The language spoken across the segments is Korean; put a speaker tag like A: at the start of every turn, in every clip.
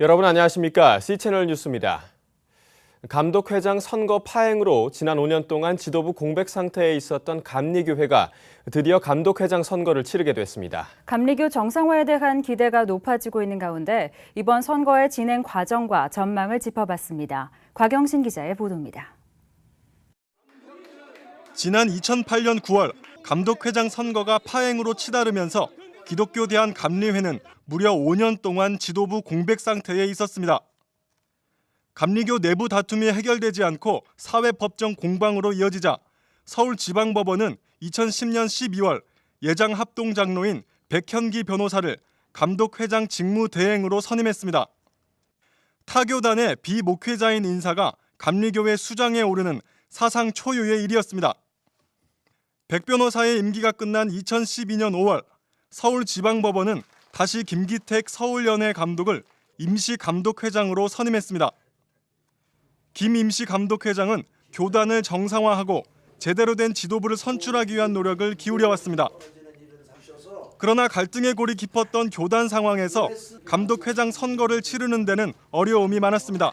A: 여러분 안녕하십니까? C채널 뉴스입니다. 감독회장 선거 파행으로 지난 5년 동안 지도부 공백 상태에 있었던 감리교회가 드디어 감독회장 선거를 치르게 됐습니다.
B: 감리교 정상화에 대한 기대가 높아지고 있는 가운데 이번 선거의 진행 과정과 전망을 짚어봤습니다. 곽영신 기자의 보도입니다.
C: 지난 2008년 9월 감독회장 선거가 파행으로 치달으면서 기독교 대한감리회는 무려 5년 동안 지도부 공백 상태에 있었습니다. 감리교 내부 다툼이 해결되지 않고 사회법정 공방으로 이어지자 서울지방법원은 2010년 12월 예장 합동장로인 백현기 변호사를 감독회장 직무대행으로 선임했습니다. 타교단의 비목회자인 인사가 감리교회 수장에 오르는 사상 초유의 일이었습니다. 백 변호사의 임기가 끝난 2012년 5월 서울지방법원은 다시 김기택 서울연회 감독을 임시감독회장으로 선임했습니다. 김 임시감독회장은 교단을 정상화하고 제대로 된 지도부를 선출하기 위한 노력을 기울여왔습니다. 그러나 갈등의 골이 깊었던 교단 상황에서 감독회장 선거를 치르는 데는 어려움이 많았습니다.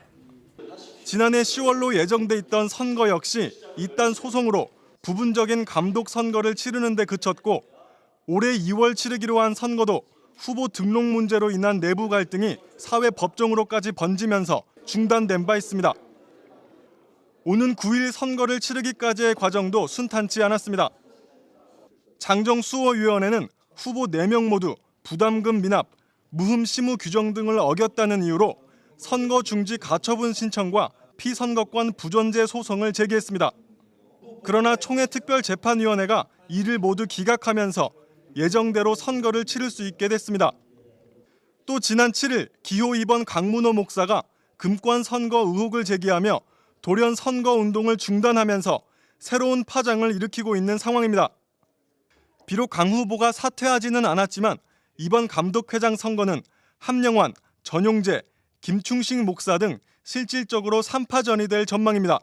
C: 지난해 10월로 예정돼 있던 선거 역시 이딴 소송으로 부분적인 감독 선거를 치르는 데 그쳤고 올해 2월 치르기로 한 선거도 후보 등록 문제로 인한 내부 갈등이 사회 법정으로까지 번지면서 중단된 바 있습니다. 오는 9일 선거를 치르기까지의 과정도 순탄치 않았습니다. 장정수호위원회는 후보 4명 모두 부담금 미납, 무흠 심의 규정 등을 어겼다는 이유로 선거 중지 가처분 신청과 피선거권 부존재 소송을 제기했습니다. 그러나 총회특별재판위원회가 이를 모두 기각하면서 예정대로 선거를 치를 수 있게 됐습니다. 또 지난 7일 기호 2번 강문호 목사가 금권 선거 의혹을 제기하며 돌연 선거 운동을 중단하면서 새로운 파장을 일으키고 있는 상황입니다. 비록 강 후보가 사퇴하지는 않았지만 이번 감독회장 선거는 함영환, 전용재, 김충식 목사 등 실질적으로 3파전이 될 전망입니다.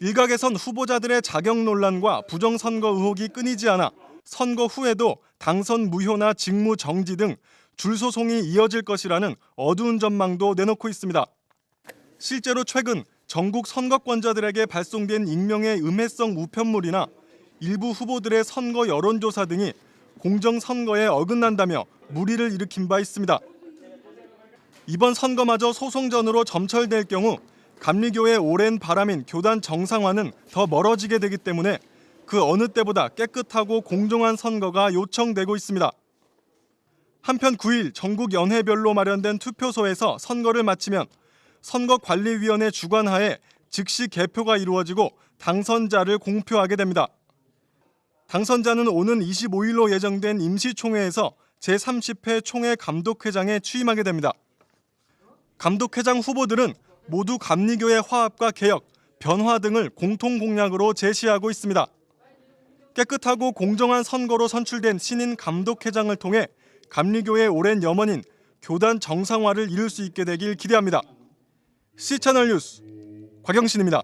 C: 일각에선 후보자들의 자격 논란과 부정선거 의혹이 끊이지 않아 선거 후에도 당선 무효나 직무 정지 등 줄소송이 이어질 것이라는 어두운 전망도 내놓고 있습니다. 실제로 최근 전국 선거권자들에게 발송된 익명의 음해성 우편물이나 일부 후보들의 선거 여론조사 등이 공정선거에 어긋난다며 물의를 일으킨 바 있습니다. 이번 선거마저 소송전으로 점철될 경우 감리교의 오랜 바람인 교단 정상화는 더 멀어지게 되기 때문에 그 어느 때보다 깨끗하고 공정한 선거가 요청되고 있습니다. 한편 9일 전국 연회별로 마련된 투표소에서 선거를 마치면 선거관리위원회 주관하에 즉시 개표가 이루어지고 당선자를 공표하게 됩니다. 당선자는 오는 25일로 예정된 임시총회에서 제30회 총회 감독회장에 취임하게 됩니다. 감독회장 후보들은 모두 감리교의 화합과 개혁, 변화 등을 공통 공약으로 제시하고 있습니다. 깨끗하고 공정한 선거로 선출된 신인 감독회장을 통해 감리교의 오랜 염원인 교단 정상화를 이룰 수 있게 되길 기대합니다. C채널 뉴스 곽영신입니다.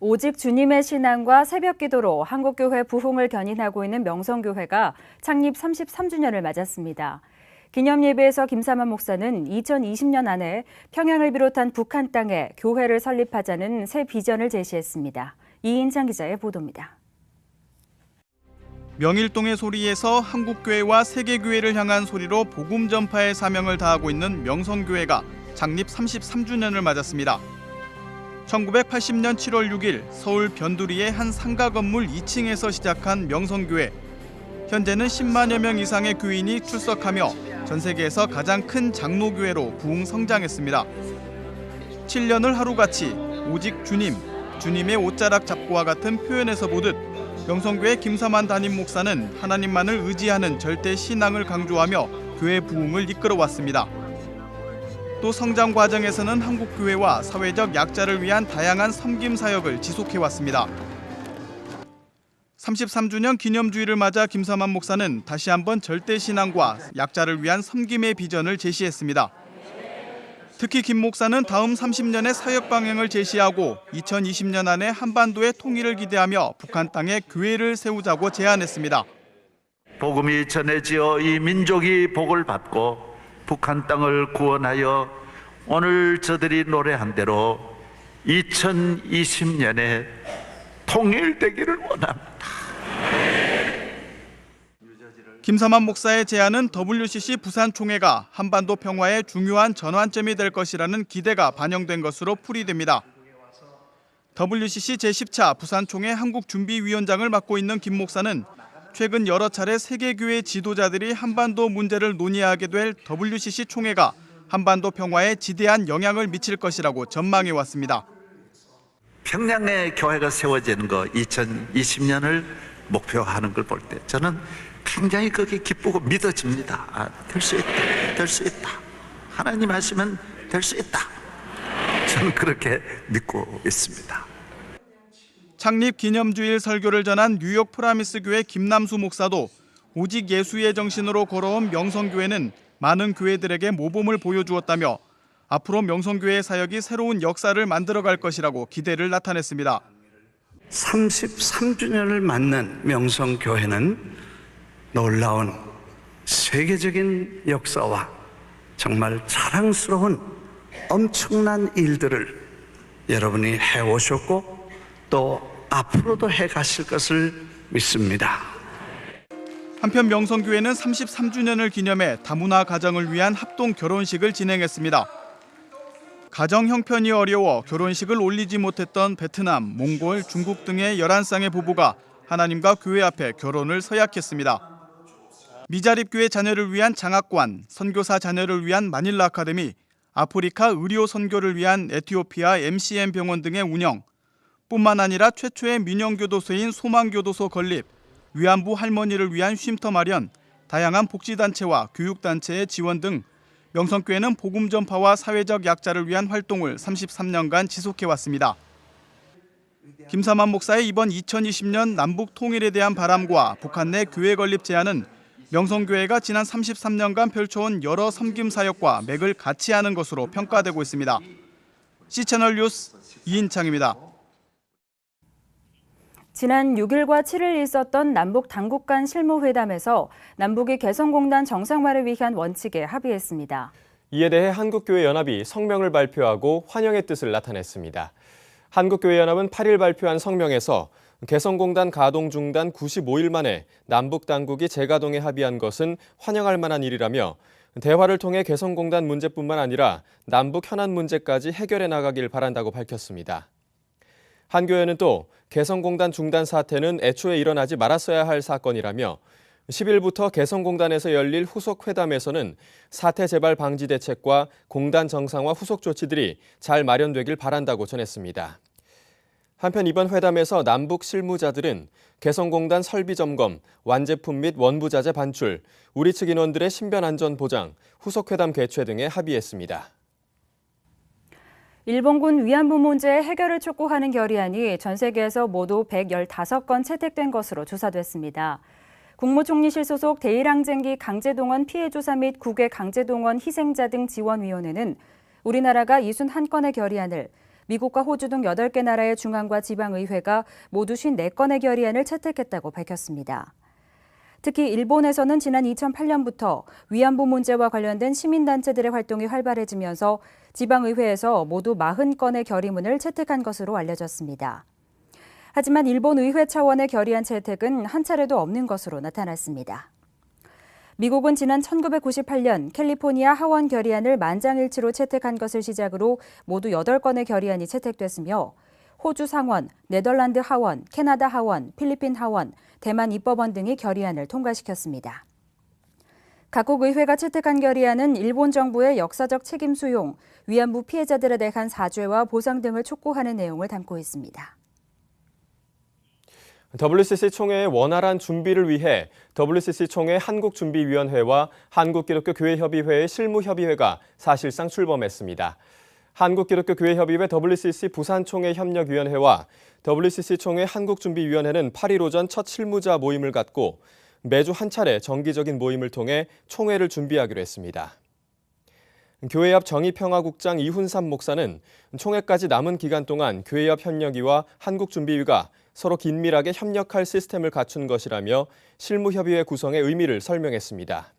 B: 오직 주님의 신앙과 새벽기도로 한국교회 부흥을 견인하고 있는 명성교회가 창립 33주년을 맞았습니다. 기념예배에서 김삼환 목사는 2020년 안에 평양을 비롯한 북한 땅에 교회를 설립하자는 새 비전을 제시했습니다. 이인창 기자의 보도입니다.
D: 명일동의 소리에서 한국교회와 세계교회를 향한 소리로 복음 전파의 사명을 다하고 있는 명성교회가 창립 33주년을 맞았습니다. 1980년 7월 6일 서울 변두리의 한 상가 건물 2층에서 시작한 명성교회. 현재는 10만여 명 이상의 교인이 출석하며 전 세계에서 가장 큰 장로교회로 부흥 성장했습니다. 7년을 하루같이 오직 주님, 주님의 옷자락 잡고와 같은 표현에서 보듯 명성교회 김삼환 담임 목사는 하나님만을 의지하는 절대 신앙을 강조하며 교회 부흥을 이끌어왔습니다. 또 성장 과정에서는 한국교회와 사회적 약자를 위한 다양한 섬김 사역을 지속해왔습니다. 33주년 기념주일을 맞아 김삼환 목사는 다시 한번 절대 신앙과 약자를 위한 섬김의 비전을 제시했습니다. 특히 김 목사는 다음 30년의 사역 방향을 제시하고 2020년 안에 한반도의 통일을 기대하며 북한 땅에 교회를 세우자고 제안했습니다.
E: 복음이 전해지어 이 민족이 복을 받고 북한 땅을 구원하여 오늘 저들이 노래한 대로 2020년에 통일되기를 원합니다.
D: 김사만 목사의 제안은 WCC 부산총회가 한반도 평화의 중요한 전환점이 될 것이라는 기대가 반영된 것으로 풀이됩니다. WCC 제10차 부산총회 한국준비위원장을 맡고 있는 김 목사는 최근 여러 차례 세계교회 지도자들이 한반도 문제를 논의하게 될 WCC 총회가 한반도 평화에 지대한 영향을 미칠 것이라고 전망해 왔습니다.
E: 평양의 교회가 세워지는 거 2020년을 목표하는 걸 볼 때 저는 굉장히 그게 기쁘고 믿어집니다. 될 수 있다. 될 수 있다. 하나님 하시면 될 수 있다. 저는 그렇게 믿고 있습니다.
D: 창립 기념주일 설교를 전한 뉴욕 프라미스 교회 김남수 목사도 오직 예수의 정신으로 걸어온 명성교회는 많은 교회들에게 모범을 보여주었다며 앞으로 명성교회의 사역이 새로운 역사를 만들어갈 것이라고 기대를 나타냈습니다.
F: 33주년을 맞는 명성교회는 놀라운 세계적인 역사와 정말 자랑스러운 엄청난 일들을 여러분이 해오셨고 또 앞으로도 해가실 것을 믿습니다.
D: 한편 명성교회는 33주년을 기념해 다문화 가정을 위한 합동 결혼식을 진행했습니다. 가정 형편이 어려워 결혼식을 올리지 못했던 베트남, 몽골, 중국 등의 11쌍의 부부가 하나님과 교회 앞에 결혼을 서약했습니다. 미자립교회 자녀를 위한 장학관, 선교사 자녀를 위한 마닐라 아카데미, 아프리카 의료 선교를 위한 에티오피아 MCM 병원 등의 운영, 뿐만 아니라 최초의 민영교도소인 소망교도소 건립, 위안부 할머니를 위한 쉼터 마련, 다양한 복지단체와 교육단체의 지원 등 명성교회는 복음 전파와 사회적 약자를 위한 활동을 33년간 지속해왔습니다. 김사만 목사의 이번 2020년 남북 통일에 대한 바람과 북한 내 교회 건립 제안은 명성교회가 지난 33년간 펼쳐온 여러 섬김 사역과 맥을 같이 하는 것으로 평가되고 있습니다. C채널 뉴스 이인창입니다.
B: 지난 6일과 7일 있었던 남북 당국 간 실무회담에서 남북이 개성공단 정상화를 위한 원칙에 합의했습니다.
A: 이에 대해 한국교회연합이 성명을 발표하고 환영의 뜻을 나타냈습니다. 한국교회연합은 8일 발표한 성명에서 개성공단 가동 중단 95일 만에 남북 당국이 재가동에 합의한 것은 환영할 만한 일이라며 대화를 통해 개성공단 문제뿐만 아니라 남북 현안 문제까지 해결해 나가길 바란다고 밝혔습니다. 한 교회는 또 개성공단 중단 사태는 애초에 일어나지 말았어야 할 사건이라며 10일부터 개성공단에서 열릴 후속 회담에서는 사태 재발 방지 대책과 공단 정상화 후속 조치들이 잘 마련되길 바란다고 전했습니다. 한편 이번 회담에서 남북 실무자들은 개성공단 설비 점검, 완제품 및 원부자재 반출, 우리 측 인원들의 신변 안전 보장, 후속 회담 개최 등에 합의했습니다.
B: 일본군 위안부 문제의 해결을 촉구하는 결의안이 전 세계에서 모두 115건 채택된 것으로 조사됐습니다. 국무총리실 소속 대일항쟁기 강제동원 피해조사 및 국외 강제동원 희생자 등 지원위원회는 우리나라가 61건의 결의안을, 미국과 호주 등 8개 나라의 중앙과 지방의회가 모두 54건의 결의안을 채택했다고 밝혔습니다. 특히 일본에서는 지난 2008년부터 위안부 문제와 관련된 시민단체들의 활동이 활발해지면서 지방의회에서 모두 40건의 결의문을 채택한 것으로 알려졌습니다. 하지만 일본 의회 차원의 결의안 채택은 한 차례도 없는 것으로 나타났습니다. 미국은 지난 1998년 캘리포니아 하원 결의안을 만장일치로 채택한 것을 시작으로 모두 8건의 결의안이 채택됐으며 호주 상원, 네덜란드 하원, 캐나다 하원, 필리핀 하원, 대만 입법원 등이 결의안을 통과시켰습니다. 각국 의회가 채택한 결의안은 일본 정부의 역사적 책임 수용, 위안부 피해자들에 대한 사죄와 보상 등을 촉구하는 내용을 담고 있습니다.
A: WCC 총회의 원활한 준비를 위해 WCC 총회 한국준비위원회와 한국기독교교회협의회의 실무협의회가 사실상 출범했습니다. 한국기독교교회협의회 WCC 부산총회 협력위원회와 WCC 총회 한국준비위원회는 8일 오전 첫 실무자 모임을 갖고 매주 한 차례 정기적인 모임을 통해 총회를 준비하기로 했습니다. 교회협 정의평화국장 이훈삼 목사는 총회까지 남은 기간 동안 교회협 협력위와 한국준비위가 서로 긴밀하게 협력할 시스템을 갖춘 것이라며 실무협의회 구성의 의미를 설명했습니다.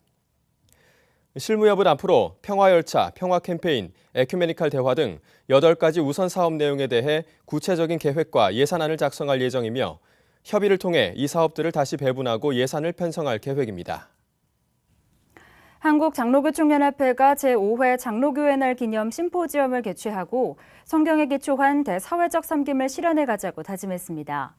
A: 실무협은 앞으로 평화열차, 평화캠페인, 에큐메니칼 대화 등 8가지 우선 사업 내용에 대해 구체적인 계획과 예산안을 작성할 예정이며 협의를 통해 이 사업들을 다시 배분하고 예산을 편성할 계획입니다.
B: 한국장로교총연합회가 제5회 장로교회 날 기념 심포지엄을 개최하고 성경에 기초한 대사회적 섬김을 실현해가자고 다짐했습니다.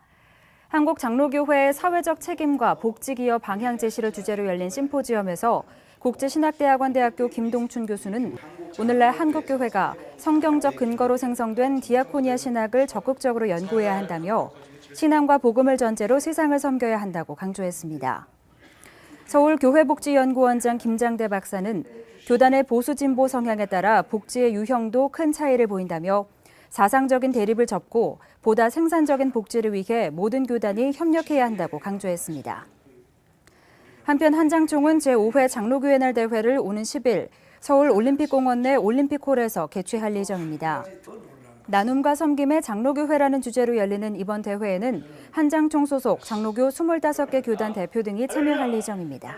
B: 한국장로교회의 사회적 책임과 복지기업 방향 제시를 주제로 열린 심포지엄에서 국제신학대학원대학교 김동춘 교수는 오늘날 한국교회가 성경적 근거로 생성된 디아코니아 신학을 적극적으로 연구해야 한다며 신앙과 복음을 전제로 세상을 섬겨야 한다고 강조했습니다. 서울교회복지연구원장 김장대 박사는 교단의 보수진보 성향에 따라 복지의 유형도 큰 차이를 보인다며 사상적인 대립을 접고 보다 생산적인 복지를 위해 모든 교단이 협력해야 한다고 강조했습니다. 한편 한장총은 제5회 장로교회 날 대회를 오는 10일 서울 올림픽공원 내 올림픽홀에서 개최할 예정입니다. 나눔과 섬김의 장로교회라는 주제로 열리는 이번 대회에는 한장총 소속 장로교 25개 교단 대표 등이 참여할 예정입니다.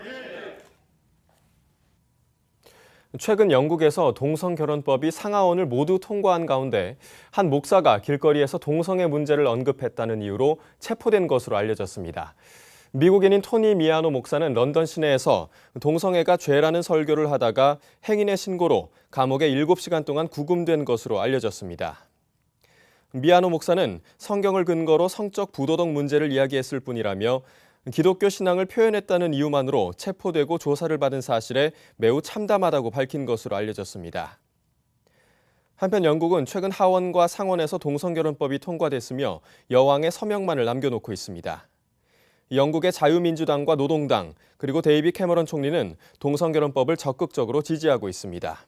A: 최근 영국에서 동성결혼법이 상하원을 모두 통과한 가운데 한 목사가 길거리에서 동성애 문제를 언급했다는 이유로 체포된 것으로 알려졌습니다. 미국인인 토니 미아노 목사는 런던 시내에서 동성애가 죄라는 설교를 하다가 행인의 신고로 감옥에 7시간 동안 구금된 것으로 알려졌습니다. 미아노 목사는 성경을 근거로 성적 부도덕 문제를 이야기했을 뿐이라며 기독교 신앙을 표현했다는 이유만으로 체포되고 조사를 받은 사실에 매우 참담하다고 밝힌 것으로 알려졌습니다. 한편 영국은 최근 하원과 상원에서 동성결혼법이 통과됐으며 여왕의 서명만을 남겨놓고 있습니다. 영국의 자유민주당과 노동당 그리고 데이빗 캐머런 총리는 동성결혼법을 적극적으로 지지하고 있습니다.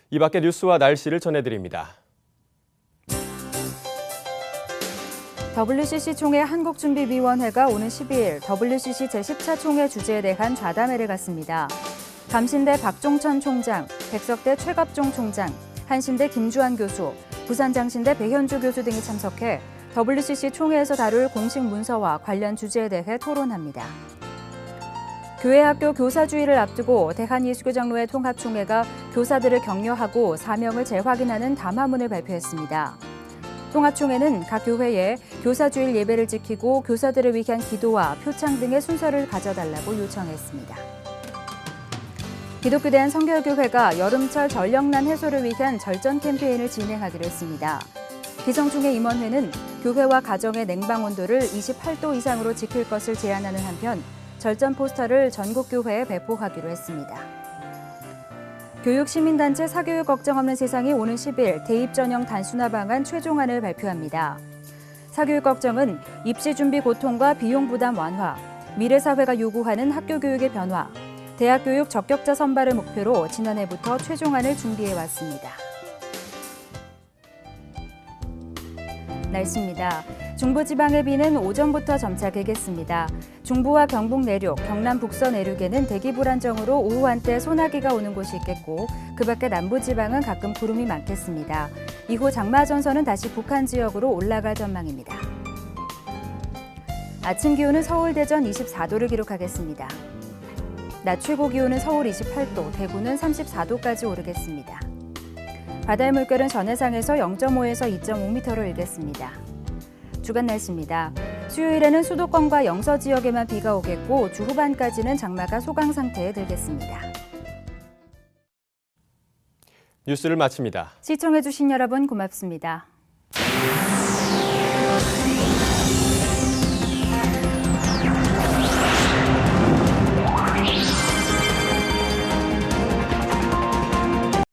A: 이 밖의 뉴스와 날씨를 전해드립니다.
B: WCC 총회 한국준비위원회가 오는 12일 WCC 제10차 총회 주제에 대한 좌담회를 갖습니다. 감신대 박종천 총장, 백석대 최갑종 총장, 한신대 김주한 교수, 부산장신대 배현주 교수 등이 참석해 WCC 총회에서 다룰 공식 문서와 관련 주제에 대해 토론합니다. 교회학교 교사주의를 앞두고 대한예수교장로회 통합총회가 교사들을 격려하고 사명을 재확인하는 담화문을 발표했습니다. 통합총회는 각 교회에 교사주일 예배를 지키고 교사들을 위한 기도와 표창 등의 순서를 가져달라고 요청했습니다. 기독교대한 성결교회가 여름철 전력난 해소를 위한 절전 캠페인을 진행하기로 했습니다. 기성총회 임원회는 교회와 가정의 냉방 온도를 28도 이상으로 지킬 것을 제안하는 한편 절전 포스터를 전국 교회에 배포하기로 했습니다. 교육시민단체 사교육 걱정 없는 세상이 오는 10일 대입 전형 단순화 방안 최종안을 발표합니다. 사교육 걱정은 입시 준비 고통과 비용 부담 완화, 미래 사회가 요구하는 학교 교육의 변화, 대학 교육 적격자 선발을 목표로 지난해부터 최종안을 준비해 왔습니다. 날씨입니다. 중부지방의 비는 오전부터 점차 개겠습니다. 중부와 경북 내륙, 경남 북서 내륙에는 대기 불안정으로 오후 한때 소나기가 오는 곳이 있겠고 그 밖에 남부지방은 가끔 구름이 많겠습니다. 이후 장마 전선은 다시 북한 지역으로 올라갈 전망입니다. 아침 기온은 서울, 대전 24도를 기록하겠습니다. 낮 최고 기온은 서울 28도, 대구는 34도까지 오르겠습니다. 바다의 물결은 전해상에서 0.5에서 2.5m로 일겠습니다. 주간 날씨입니다. 수요일에는 수도권과 영서 지역에만 비가 오겠고 주 후반까지는 장마가 소강 상태에 들겠습니다.
A: 뉴스를 마칩니다.
B: 시청해주신 여러분 고맙습니다.